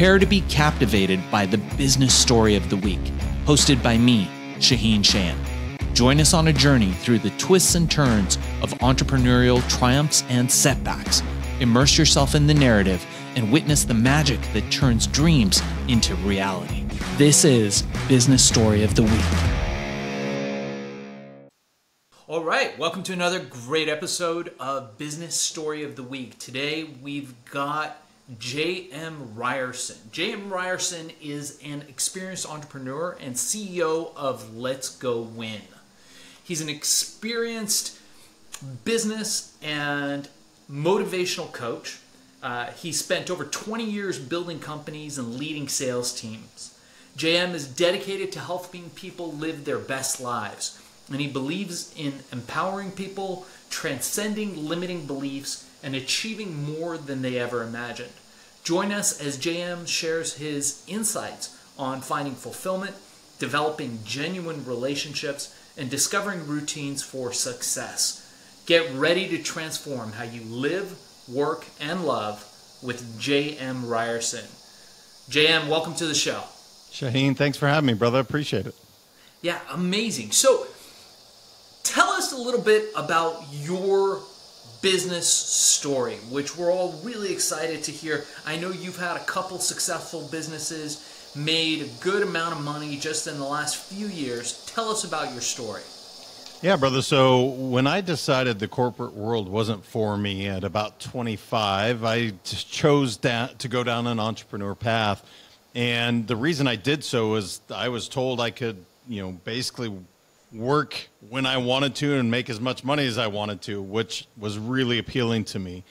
Prepare to be captivated by the business story of the week, hosted by me, Shaahin. Join us on a journey through the twists and turns of entrepreneurial triumphs and setbacks. Immerse yourself in the narrative and witness the magic that turns dreams into reality. This is Business Story of the Week. All right, welcome to another great episode of Business Story of the Week. Today we've got J.M. Ryerson. J.M. Ryerson is an experienced entrepreneur and CEO of Let's Go Win. He's an experienced business and motivational coach. He spent over 20 years building companies and leading sales teams. J.M. is dedicated to helping people live their best lives. And he believes in empowering people, transcending limiting beliefs, and achieving more than they ever imagined. Join us as JM shares his insights on finding fulfillment, developing genuine relationships, and discovering routines for success. Get ready to transform how you live, work, and love with J.M. Ryerson. JM, welcome to the show. Shaahin, thanks for having me, brother. Appreciate it. Yeah, amazing. So, tell us a little bit about your business story, which we're all really excited to hear. I know you've had a couple successful businesses, made a good amount of money just in the last few years. Tell us about your story. Yeah, brother. So when I decided the corporate world wasn't for me at about 25, I just chose to go down an entrepreneur path. And the reason I did so was I was told I could, basically work when I wanted to and make as much money as I wanted to, which was really appealing to me.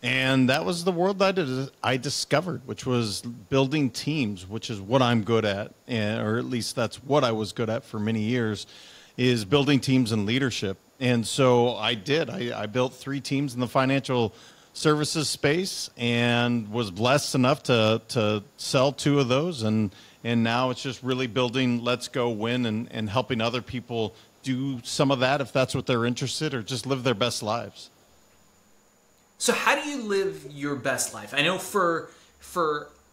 And that was the world that I discovered, which was building teams, which is what I'm good at, or at least that's what I was good at for many years, is building teams and leadership. And so I did. I built 3 teams in the financial services space and was blessed enough to sell 2 of those. And now it's just really building Let's Go Win and helping other people do some of that if that's what they're interested, or just live their best lives. So how do you live your best life? I know for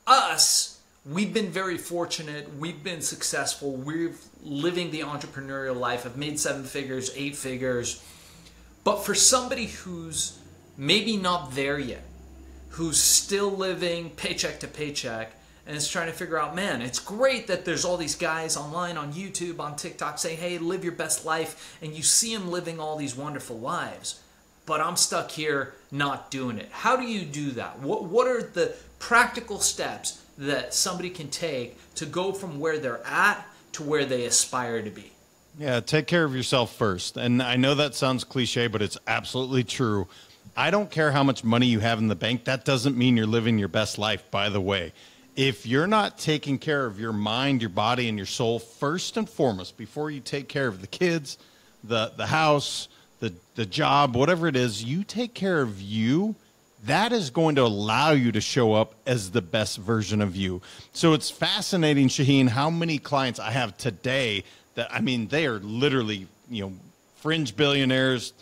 us, we've been very fortunate. We've been successful. We're living the entrepreneurial life. I've made 7 figures, 8 figures. But for somebody who's maybe not there yet, who's still living paycheck to paycheck, and is trying to figure out, man, it's great that there's all these guys online on YouTube, on TikTok saying, hey, live your best life, and you see them living all these wonderful lives, but I'm stuck here not doing it. How do you do that? What are the practical steps that somebody can take to go from where they're at to where they aspire to be? Yeah, take care of yourself first. And I know that sounds cliche, but it's absolutely true. I don't care how much money you have in the bank. That doesn't mean you're living your best life, by the way. If you're not taking care of your mind, your body, and your soul first and foremost, before you take care of the kids, the house, the job, whatever it is, you take care of you, that is going to allow you to show up as the best version of you. So it's fascinating, Shaahin, how many clients I have today that, they are literally, fringe billionaires,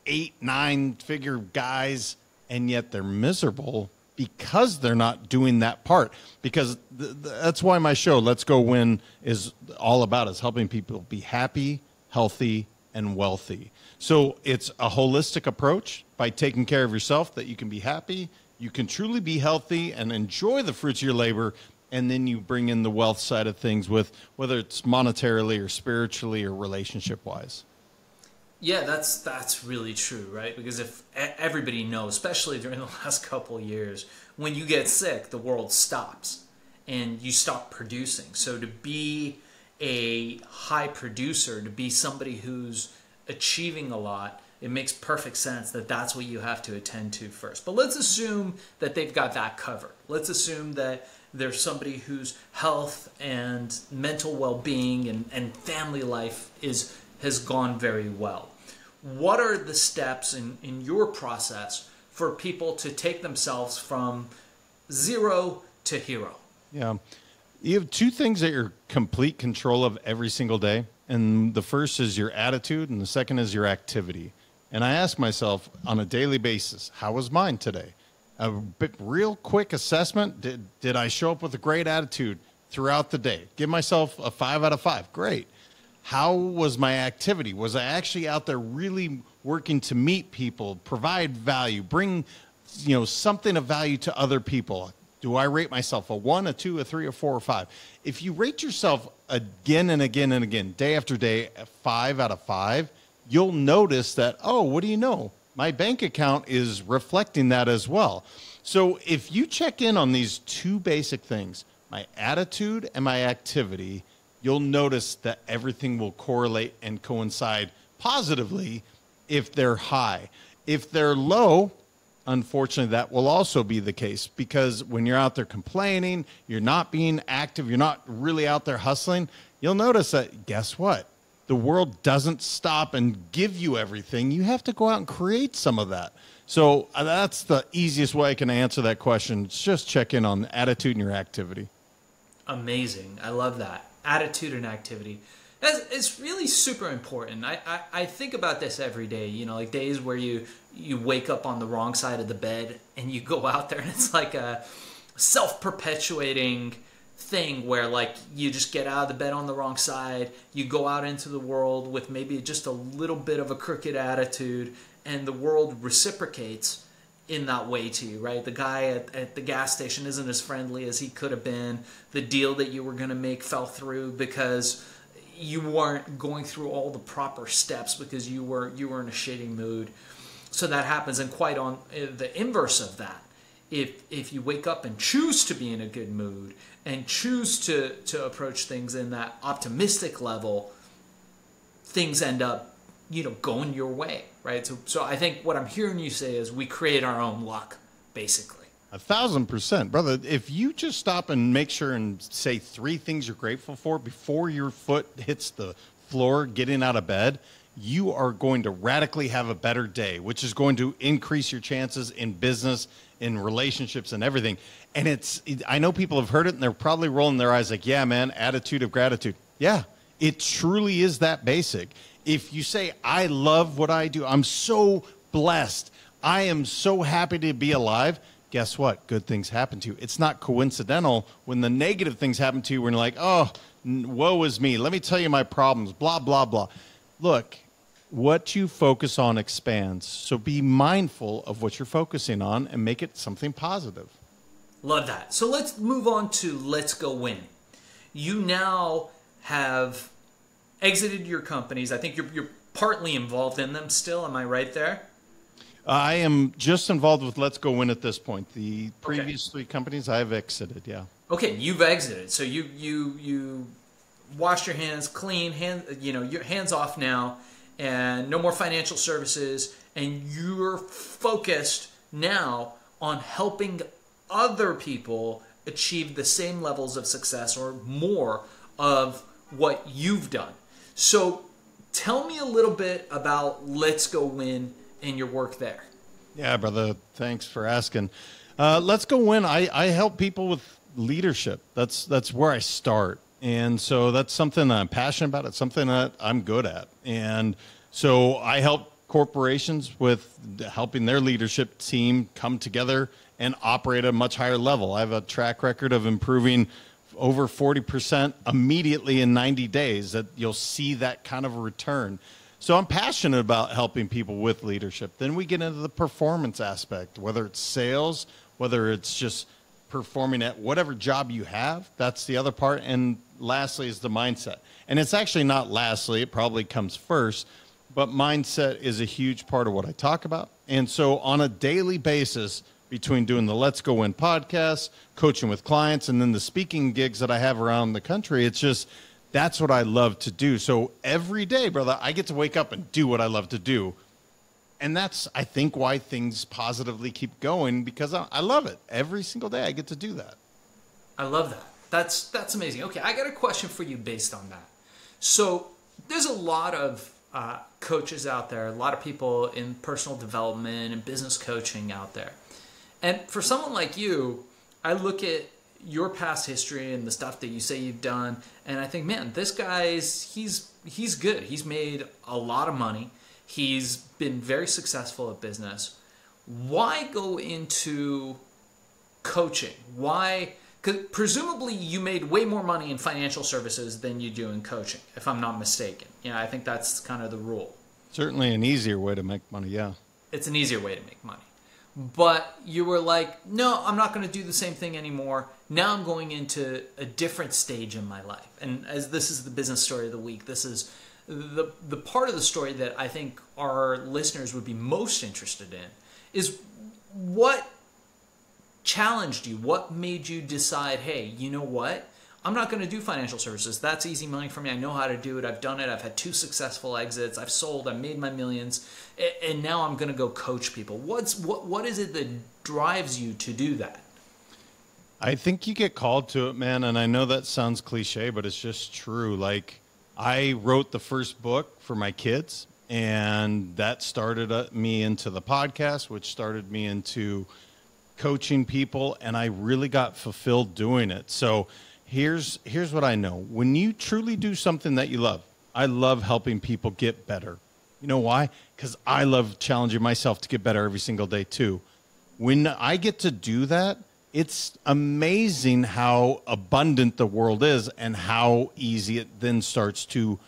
8, 9-figure guys, and yet they're miserable because they're not doing that part. Because that's why my show, Let's Go Win, is all about, is helping people be happy, healthy, and wealthy. So it's a holistic approach by taking care of yourself that you can be happy, you can truly be healthy and enjoy the fruits of your labor, and then you bring in the wealth side of things with whether it's monetarily or spiritually or relationship-wise. Yeah, that's really true, right? Because if everybody knows, especially during the last couple of years, when you get sick, the world stops and you stop producing. So to be a high producer, to be somebody who's achieving a lot, it makes perfect sense that that's what you have to attend to first. But let's assume that they've got that covered. Let's assume that there's somebody whose health and mental well-being and family life has gone very well. What are the steps in your process for people to take themselves from 0 to hero? Yeah. You have 2 things that you're complete control of every single day. And the first is your attitude, and the second is your activity. And I ask myself on a daily basis, how was mine today? real quick assessment. Did I show up with a great attitude throughout the day? Give myself a 5 out of 5. Great. How was my activity? Was I actually out there really working to meet people, provide value, bring, something of value to other people? Do I rate myself a 1, a 2, a 3, a 4, or 5? If you rate yourself again and again and again, day after day, a 5 out of 5, you'll notice that, oh, what do you know? My bank account is reflecting that as well. So if you check in on these two basic things, my attitude and my activity, you'll notice that everything will correlate and coincide positively if they're high. If they're low, unfortunately, that will also be the case, because when you're out there complaining, you're not being active, you're not really out there hustling, you'll notice that, guess what? The world doesn't stop and give you everything. You have to go out and create some of that. So that's the easiest way I can answer that question. It's just check in on the attitude and your activity. Amazing. I love that. Attitude and activity. It's really super important. I think about this every day, like days where you wake up on the wrong side of the bed and you go out there and it's like a self-perpetuating thing where like you just get out of the bed on the wrong side, you go out into the world with maybe just a little bit of a crooked attitude, and the world reciprocates in that way to you, right? The guy at the gas station isn't as friendly as he could have been. The deal that you were going to make fell through because you weren't going through all the proper steps because you were in a shitty mood. So that happens. And quite on the inverse of that, if you wake up and choose to be in a good mood and choose to approach things in that optimistic level, things end up going your way, right? So I think what I'm hearing you say is we create our own luck, basically. 1,000%, brother. If you just stop and make sure and say 3 things you're grateful for before your foot hits the floor getting out of bed, you are going to radically have a better day, which is going to increase your chances in business, in relationships, and everything. And I know people have heard it and they're probably rolling their eyes like, yeah, man, attitude of gratitude. Yeah, it truly is that basic. If you say, I love what I do, I'm so blessed, I am so happy to be alive, guess what? Good things happen to you. It's not coincidental when the negative things happen to you when you're like, oh, woe is me. Let me tell you my problems, blah, blah, blah. Look, what you focus on expands. So be mindful of what you're focusing on and make it something positive. Love that. So let's move on to Let's Go Win. You now have exited your companies. I think you're partly involved in them still. Am I right there? I am just involved with Let's Go Win at this point. The previous 3 companies I've exited, yeah. Okay, you've exited. So you washed your hands clean, your hands off now, and no more financial services, and you're focused now on helping other people achieve the same levels of success or more of what you've done. So tell me a little bit about Let's Go Win and your work there. Yeah, brother. Thanks for asking. Let's Go Win. I help people with leadership. That's where I start. And so that's something that I'm passionate about. It's something that I'm good at. And so I help corporations with helping their leadership team come together and operate at a much higher level. I have a track record of improving over 40% immediately in 90 days, that you'll see that kind of a return. So I'm passionate about helping people with leadership. Then we get into the performance aspect, whether it's sales, whether it's just performing at whatever job you have. That's the other part. And lastly is the mindset. And it's actually not lastly, it probably comes first, but mindset is a huge part of what I talk about. And so on a daily basis, between doing the Let's Go Win podcast, coaching with clients, and then the speaking gigs that I have around the country, it's just, that's what I love to do. So every day, brother, I get to wake up and do what I love to do. And that's, I think, why things positively keep going, because I love it. Every single day I get to do that. I love that. That's amazing. Okay, I got a question for you based on that. So there's a lot of coaches out there, a lot of people in personal development and business coaching out there. And for someone like you, I look at your past history and the stuff that you say you've done, and I think, man, this guy's he's good. He's made a lot of money. He's been very successful at business. why go into coaching? Why? Because presumably you made way more money in financial services than you do in coaching, if I'm not mistaken. Yeah, I think that's kind of the rule. Certainly an easier way to make money, yeah. It's an easier way to make money. But you were like, no, I'm not going to do the same thing anymore. Now I'm going into a different stage in my life. And as this is the business story of the week, this is the part of the story that I think our listeners would be most interested in is what challenged you? What made you decide, hey, you know what? I'm not going to do financial services. That's easy money for me. I know how to do it. I've done it. I've had 2 successful exits. I've sold. I've made my millions. And now I'm going to go coach people. What is it that drives you to do that? I think you get called to it, man. And I know that sounds cliche, but it's just true. Like, I wrote the first book for my kids, and that started me into the podcast, which started me into coaching people, and I really got fulfilled doing it. So here's what I know. When you truly do something that you love, I love helping people get better. You know why? Because I love challenging myself to get better every single day too. When I get to do that, it's amazing how abundant the world is and how easy it then starts to,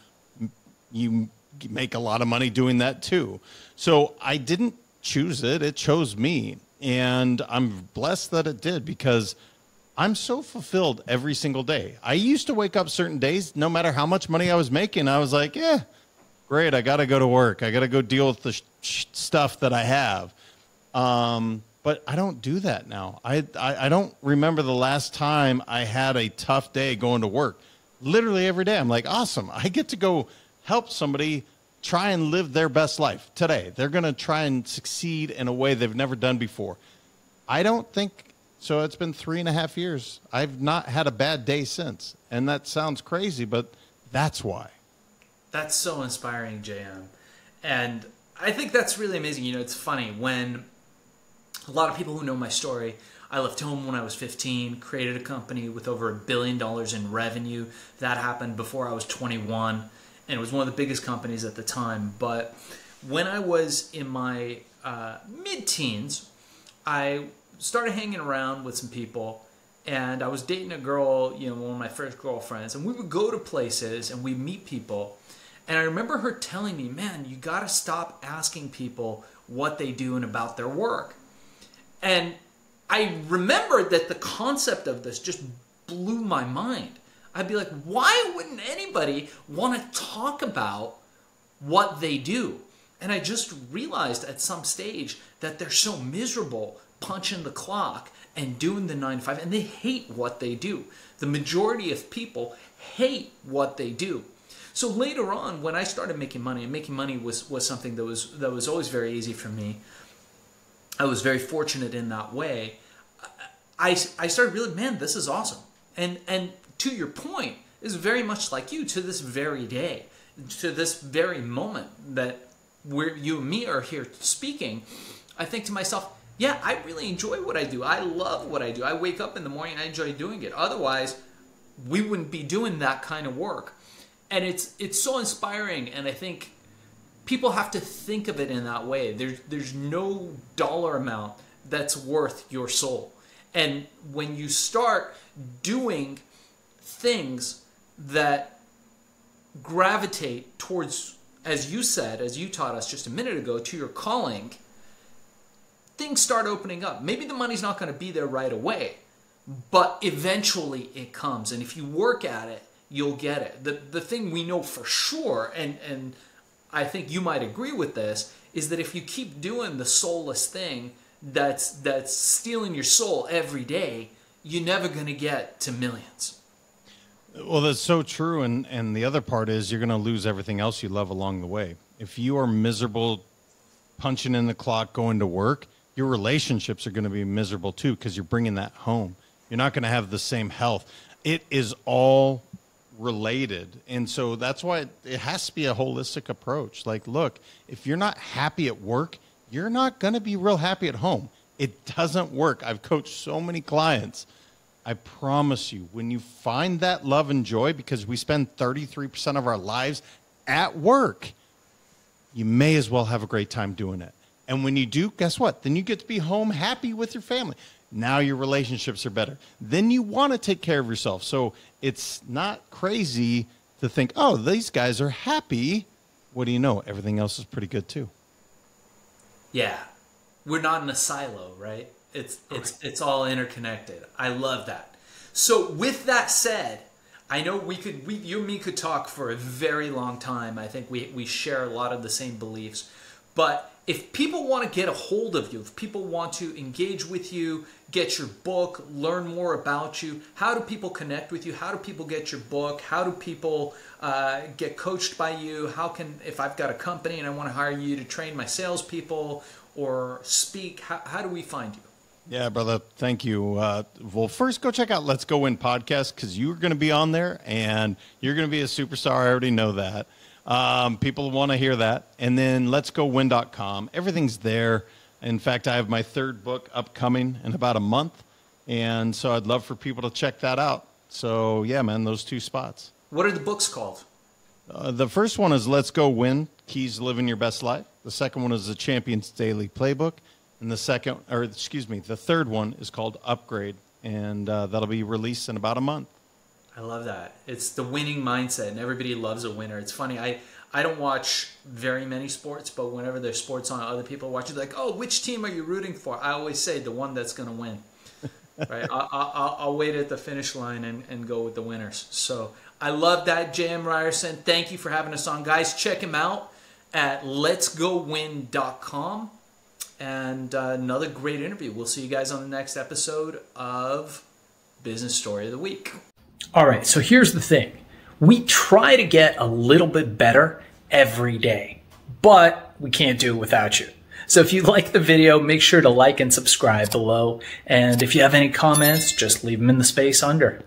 you make a lot of money doing that too. So I didn't choose it. It chose me. And I'm blessed that it did, because I'm so fulfilled every single day. I used to wake up certain days, no matter how much money I was making, I was like, yeah, great, I got to go to work. I got to go deal with the stuff that I have. But I don't do that now. I don't remember the last time I had a tough day going to work. Literally every day, I'm like, awesome, I get to go help somebody try and live their best life today. They're going to try and succeed in a way they've never done before. I don't think so. It's been 3.5 years. I've not had a bad day since. And that sounds crazy, but that's why. That's so inspiring, JM. And I think that's really amazing. You know, it's funny when a lot of people who know my story, I left home when I was 15, created a company with over $1 billion in revenue. That happened before I was 21. And it was one of the biggest companies at the time. But when I was in my mid-teens, I started hanging around with some people, and I was dating a girl, you know, one of my first girlfriends, and we would go to places and we'd meet people. And I remember her telling me, man, you got to stop asking people what they do and about their work. And I remembered that the concept of this just blew my mind. I'd be like, why wouldn't anybody want to talk about what they do? And I just realized at some stage that they're so miserable punching the clock and doing the 9 to 5, and they hate what they do. The majority of people hate what they do. So later on, when I started making money, and making money was something that was always very easy for me, I was very fortunate in that way. I started really, man, this is awesome. And to your point, is very much like you, to this very day, to this very moment that you and me are here speaking. I think to myself, yeah, I really enjoy what I do. I love what I do. I wake up in the morning and I enjoy doing it. Otherwise, we wouldn't be doing that kind of work. And it's so inspiring, and I think people have to think of it in that way. There's no dollar amount that's worth your soul. And when you start doing things that gravitate towards, as you said, as you taught us just a minute ago, to your calling, things start opening up. Maybe the money's not going to be there right away, but eventually it comes. And if you work at it, you'll get it. The thing we know for sure, and I think you might agree with this, is that if you keep doing the soulless thing that's stealing your soul every day, you're never going to get to millions. Well, that's so true. And the other part is you're going to lose everything else you love along the way. If you are miserable punching in the clock, going to work, your relationships are going to be miserable too, because you're bringing that home. You're not going to have the same health. It is all related. And so that's why it has to be a holistic approach. Like, look, if you're not happy at work, you're not going to be real happy at home. It doesn't work. I've coached so many clients. I promise you, when you find that love and joy, because we spend 33% of our lives at work, you may as well have a great time doing it. And when you do, guess what? Then you get to be home happy with your family. Now your relationships are better. Then you want to take care of yourself. So it's not crazy to think, oh, these guys are happy. What do you know? Everything else is pretty good too. Yeah. We're not in a silo, right? It's all interconnected. I love that. So with that said, I know you and me could talk for a very long time. I think we share a lot of the same beliefs. But if people want to get a hold of you, if people want to engage with you, get your book, learn more about you, how do people connect with you? How do people get your book? How do people get coached by you? If I've got a company and I want to hire you to train my salespeople or speak, how do we find you? Yeah, brother. Thank you. Well, first go check out Let's Go Win podcast, because you're going to be on there and you're going to be a superstar. I already know that. People want to hear that. And then letsgowin.com. Everything's there. In fact, I have my third book upcoming in about a month. And so I'd love for people to check that out. So yeah, man, those two spots. What are the books called? The first one is Let's Go Win, Keys to Living Your Best Life. The second one is the Champions Daily Playbook. And the third one is called Upgrade. And that'll be released in about a month. I love that. It's the winning mindset, and everybody loves a winner. It's funny. I don't watch very many sports, but whenever there's sports on, other people watch it. Like, oh, which team are you rooting for? I always say the one that's going to win. Right? I'll wait at the finish line and go with the winners. So I love that, J.M. Ryerson. Thank you for having us on. Guys, check him out at letsgowin.com. And another great interview. We'll see you guys on the next episode of Business Story of the Week. All right, so here's the thing. We try to get a little bit better every day, but we can't do it without you. So if you like the video, make sure to like and subscribe below. And if you have any comments, just leave them in the space under.